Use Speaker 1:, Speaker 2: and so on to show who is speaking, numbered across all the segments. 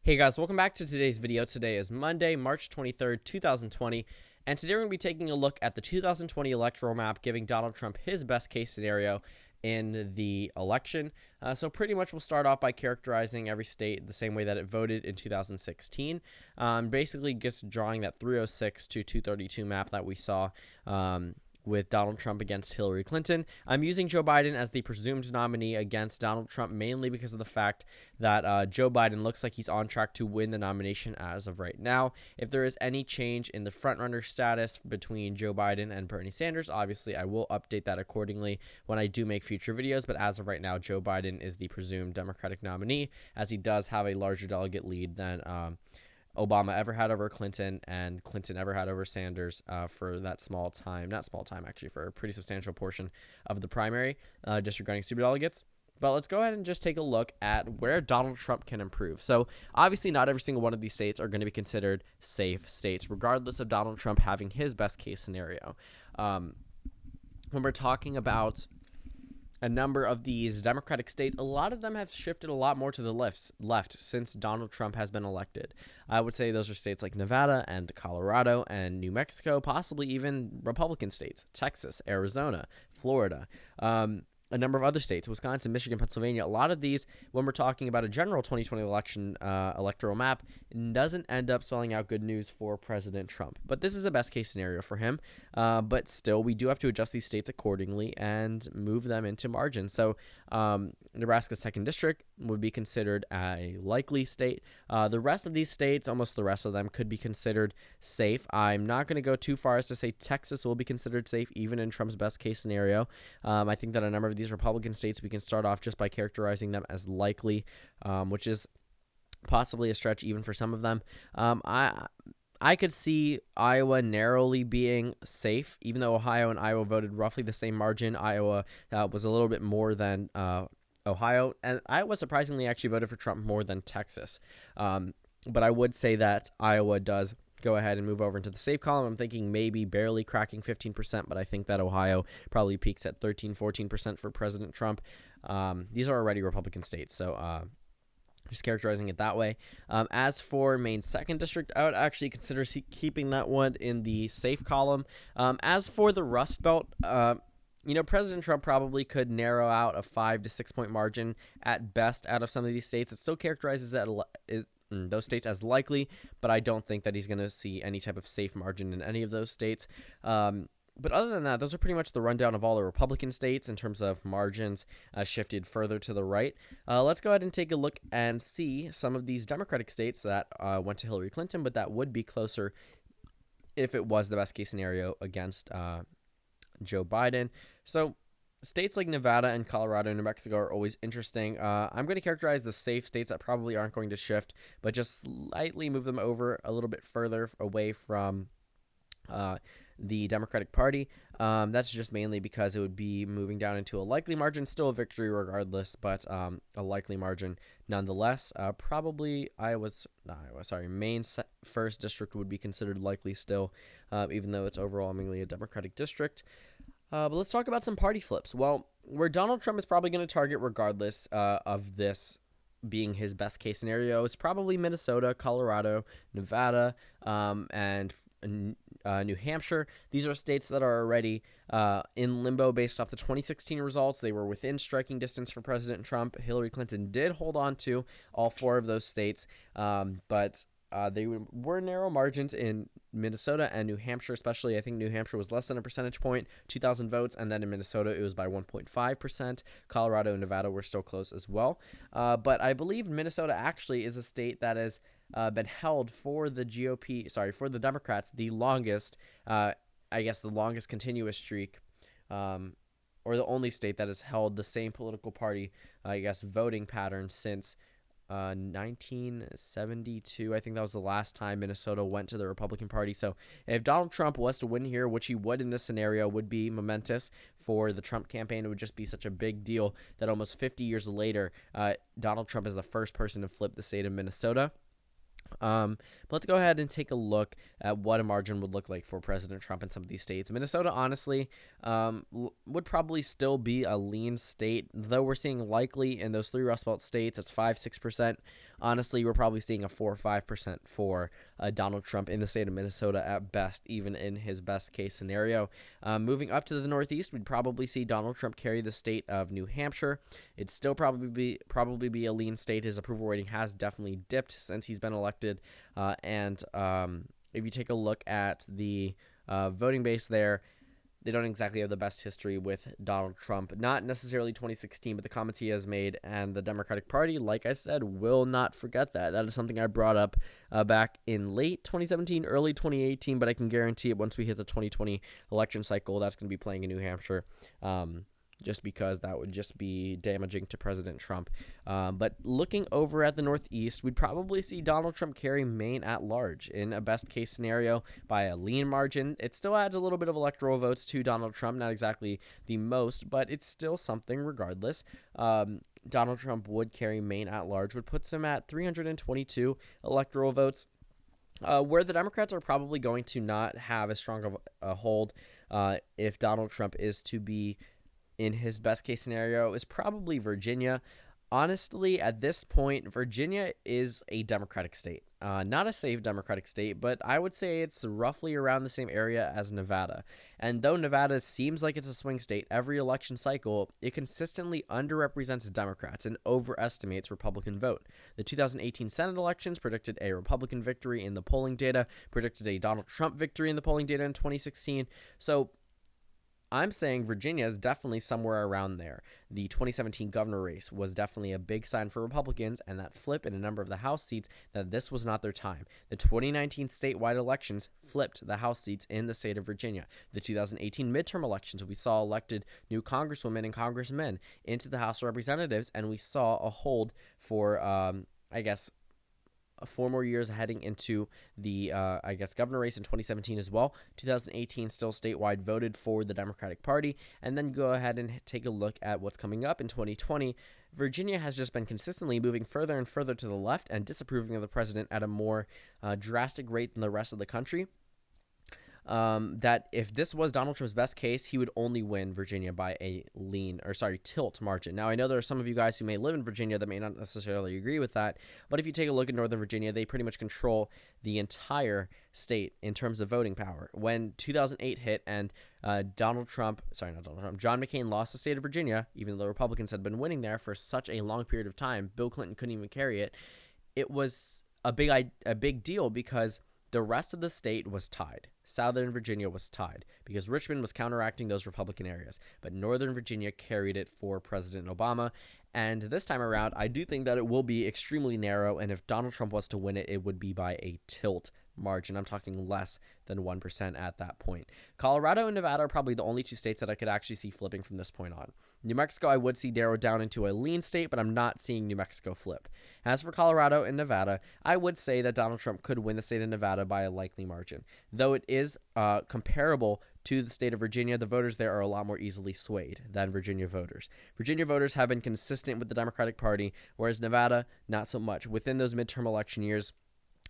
Speaker 1: Hey guys, welcome back to today's video. Today is Monday, March 23rd, 2020, and today we're going to be taking a look at the 2020 electoral map, giving Donald Trump his best case scenario in the election. So pretty much we'll start off by characterizing every state the same way that it voted in 2016. Basically just drawing that 306 to 232 map that we saw with Donald Trump against Hillary Clinton. I'm using Joe Biden as the presumed nominee against Donald Trump, mainly because of the fact that Joe Biden looks like he's on track to win the nomination as of right now. If there is any change in the frontrunner status between Joe Biden and Bernie Sanders, obviously I will update that accordingly when I do make future videos, but as of right now, Joe Biden is the presumed Democratic nominee, as he does have a larger delegate lead than Obama ever had over Clinton, and Clinton ever had over Sanders for that for a pretty substantial portion of the primary, disregarding superdelegates. But let's go ahead and just take a look at where Donald Trump can improve. So obviously not every single one of these states are going to be considered safe states, regardless of Donald Trump having his best case scenario. When we're talking about a number of these Democratic states, a lot of them have shifted a lot more to the left since Donald Trump has been elected. I would say those are states like Nevada and Colorado and New Mexico, possibly even Republican states, Texas, Arizona, Florida. A number of other states, Wisconsin, Michigan, Pennsylvania. A lot of these, when we're talking about a general 2020 election electoral map, doesn't end up spelling out good news for President Trump. But this is a best case scenario for him. But still, we do have to adjust these states accordingly and move them into margin. So Nebraska's 2nd district would be considered a likely state. The rest of these states, almost the rest of them, could be considered safe. I'm not going to go too far as to say Texas will be considered safe, even in Trump's best case scenario. I think that a number of these Republican states, we can start off just by characterizing them as likely, which is possibly a stretch even for some of them. I could see Iowa narrowly being safe, even though Ohio and Iowa voted roughly the same margin. Iowa was a little bit more than Ohio, and Iowa surprisingly actually voted for Trump more than Texas. But I would say that Iowa does go ahead and move over into the safe column. I'm thinking maybe barely cracking 15%, but I think that Ohio probably peaks at 13-14% for President Trump. These are already Republican states, so just characterizing it that way. As for Maine's 2nd district, I would actually consider keeping that one in the safe column. As for the Rust Belt, President Trump probably could narrow out a 5 to 6 point margin at best out of some of these states. It still characterizes those states as likely, but I don't think that he's going to see any type of safe margin in any of those states. But other than that, those are pretty much the rundown of all the Republican states in terms of margins shifted further to the right. Let's go ahead and take a look and see some of these Democratic states that went to Hillary Clinton, but that would be closer if it was the best case scenario against Joe Biden. So states like Nevada and Colorado and New Mexico are always interesting. I'm going to characterize the safe states that probably aren't going to shift, but just slightly move them over a little bit further away from the Democratic Party. That's just mainly because it would be moving down into a likely margin, still a victory regardless, but a likely margin nonetheless. Probably Maine's 1st district would be considered likely still, even though it's overwhelmingly a Democratic district. But let's talk about some party flips. Well, where Donald Trump is probably going to target regardless of this being his best case scenario is probably Minnesota, Colorado, Nevada, and New Hampshire. These are states that are already in limbo based off the 2016 results. They were within striking distance for President Trump. Hillary Clinton did hold on to all 4 of those states, but they were narrow margins in Minnesota and New Hampshire, especially. I think New Hampshire was less than a percentage point, 2,000 votes, and then in Minnesota it was by 1.5%. Colorado and Nevada were still close as well. But I believe Minnesota actually is a state that has been held for the the Democrats, the longest, the longest continuous streak, or the only state that has held the same political party, voting pattern since 1972. I think that was the last time Minnesota went to the Republican Party. So if Donald Trump was to win here, which he would in this scenario, would be momentous for the Trump campaign. It would just be such a big deal that almost 50 years later, Donald Trump is the first person to flip the state of Minnesota. But let's go ahead and take a look at what a margin would look like for President Trump in some of these states. Minnesota, honestly, would probably still be a lean state, though we're seeing likely in those three Rust Belt states, it's 5-6%. honestly, we're probably seeing a 4 or 5% for Donald Trump in the state of Minnesota at best, even in his best case scenario. Moving up to the Northeast, we'd probably see Donald Trump carry the state of New Hampshire. It'd still probably be a lean state. His approval rating has definitely dipped since he's been elected. And if you take a look at the voting base there, they don't exactly have the best history with Donald Trump. Not necessarily 2016, but the comments he has made, and the Democratic Party, like I said, will not forget that. That is something I brought up back in late 2017, early 2018, but I can guarantee it once we hit the 2020 election cycle, that's going to be playing in New Hampshire. Just because that would just be damaging to President Trump. But looking over at the Northeast, we'd probably see Donald Trump carry Maine at large in a best case scenario by a lean margin. It still adds a little bit of electoral votes to Donald Trump, not exactly the most, but it's still something regardless. Donald Trump would carry Maine at large, which puts him at 322 electoral votes. Where the Democrats are probably going to not have as strong of a hold if Donald Trump is to be in his best case scenario is probably Virginia. Honestly, at this point, Virginia is a Democratic state. Not a safe Democratic state, but I would say it's roughly around the same area as Nevada. And though Nevada seems like it's a swing state every election cycle, it consistently underrepresents Democrats and overestimates Republican vote. The 2018 Senate elections predicted a Republican victory in the polling data, predicted a Donald Trump victory in the polling data in 2016. So I'm saying Virginia is definitely somewhere around there. The 2017 governor race was definitely a big sign for Republicans, and that flip in a number of the House seats that this was not their time. The 2019 statewide elections flipped the House seats in the state of Virginia. The 2018 midterm elections, we saw elected new congresswomen and congressmen into the House of Representatives, and we saw a hold for, 4 more years heading into the, governor race in 2017 as well. 2018 still statewide voted for the Democratic Party. And then go ahead and take a look at what's coming up in 2020. Virginia has just been consistently moving further and further to the left and disapproving of the president at a more drastic rate than the rest of the country. That if this was Donald Trump's best case, he would only win Virginia by a tilt margin. Now, I know there are some of you guys who may live in Virginia that may not necessarily agree with that, but if you take a look at Northern Virginia, they pretty much control the entire state in terms of voting power. When 2008 hit and John McCain lost the state of Virginia, even though Republicans had been winning there for such a long period of time, Bill Clinton couldn't even carry it. It was a big deal because the rest of the state was tied. Southern Virginia was tied because Richmond was counteracting those Republican areas. But Northern Virginia carried it for President Obama. And this time around, I do think that it will be extremely narrow. And if Donald Trump was to win it, it would be by a tilt margin. I'm talking less than 1% at that point. Colorado and Nevada are probably the only two states that I could actually see flipping from this point on. New Mexico, I would see narrowed down into a lean state, but I'm not seeing New Mexico flip. As for Colorado and Nevada, I would say that Donald Trump could win the state of Nevada by a likely margin. Though it is comparable to the state of Virginia, the voters there are a lot more easily swayed than Virginia voters. Virginia voters have been consistent with the Democratic Party, whereas Nevada, not so much. Within those midterm election years,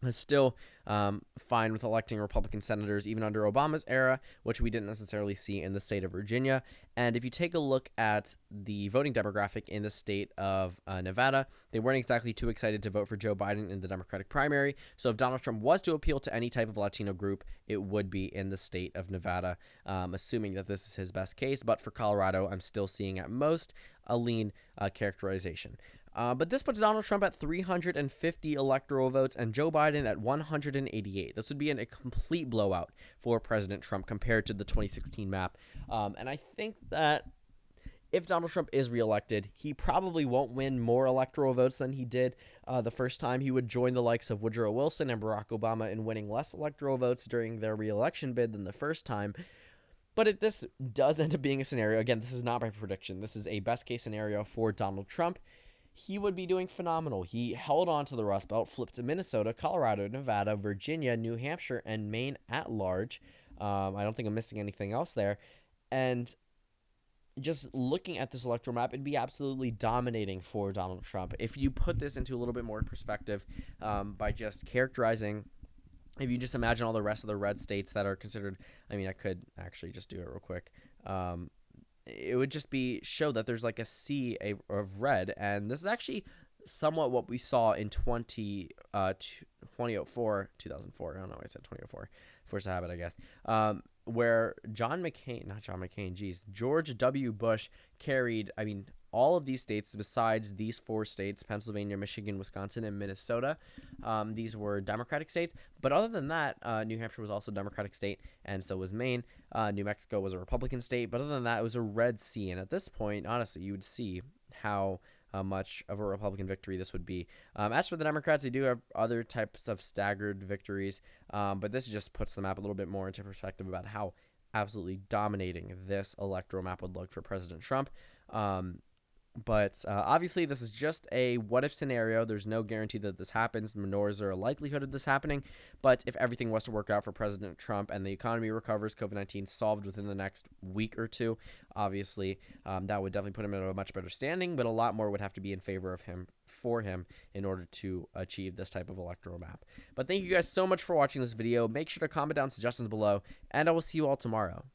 Speaker 1: it's still fine with electing Republican senators, even under Obama's era, which we didn't necessarily see in the state of Virginia. And if you take a look at the voting demographic in the state of Nevada, they weren't exactly too excited to vote for Joe Biden in the Democratic primary. So if Donald Trump was to appeal to any type of Latino group, it would be in the state of Nevada, assuming that this is his best case. But for Colorado, I'm still seeing at most a lean characterization. But this puts Donald Trump at 350 electoral votes and Joe Biden at 188. This would be a complete blowout for President Trump compared to the 2016 map. And I think that if Donald Trump is reelected, he probably won't win more electoral votes than he did the first time. He would join the likes of Woodrow Wilson and Barack Obama in winning less electoral votes during their reelection bid than the first time. But if this does end up being a scenario, again, this is not my prediction. This is a best case scenario for Donald Trump. He would be doing phenomenal. He held on to the Rust Belt, flipped to Minnesota, Colorado, Nevada, Virginia, New Hampshire, and Maine at large. I don't think I'm missing anything else there. And just looking at this electoral map, it'd be absolutely dominating for Donald Trump. If you put this into a little bit more perspective by just characterizing, if you just imagine all the rest of the red states that are considered, I could actually just do it real quick. It would just show that there's like a sea of red, and this is actually somewhat what we saw in 2004, 2004. I don't know why I said 2004. Force of habit, I guess. Where George W. Bush carried, all of these states besides these 4 states, Pennsylvania, Michigan, Wisconsin, and Minnesota. These were Democratic states. But other than that, New Hampshire was also a Democratic state, and so was Maine. New Mexico was a Republican state. But other than that, it was a red sea. And at this point, honestly, you would see how much of a Republican victory this would be. As for the Democrats, they do have other types of staggered victories, but this just puts the map a little bit more into perspective about how absolutely dominating this electoral map would look for President Trump. But obviously, this is just a what-if scenario. There's no guarantee that this happens, nor is there a likelihood of this happening. But if everything was to work out for President Trump and the economy recovers, COVID-19 solved within the next week or two, obviously, that would definitely put him in a much better standing. But a lot more would have to be in favor of him, for him, in order to achieve this type of electoral map. But thank you guys so much for watching this video. Make sure to comment down suggestions below, and I will see you all tomorrow.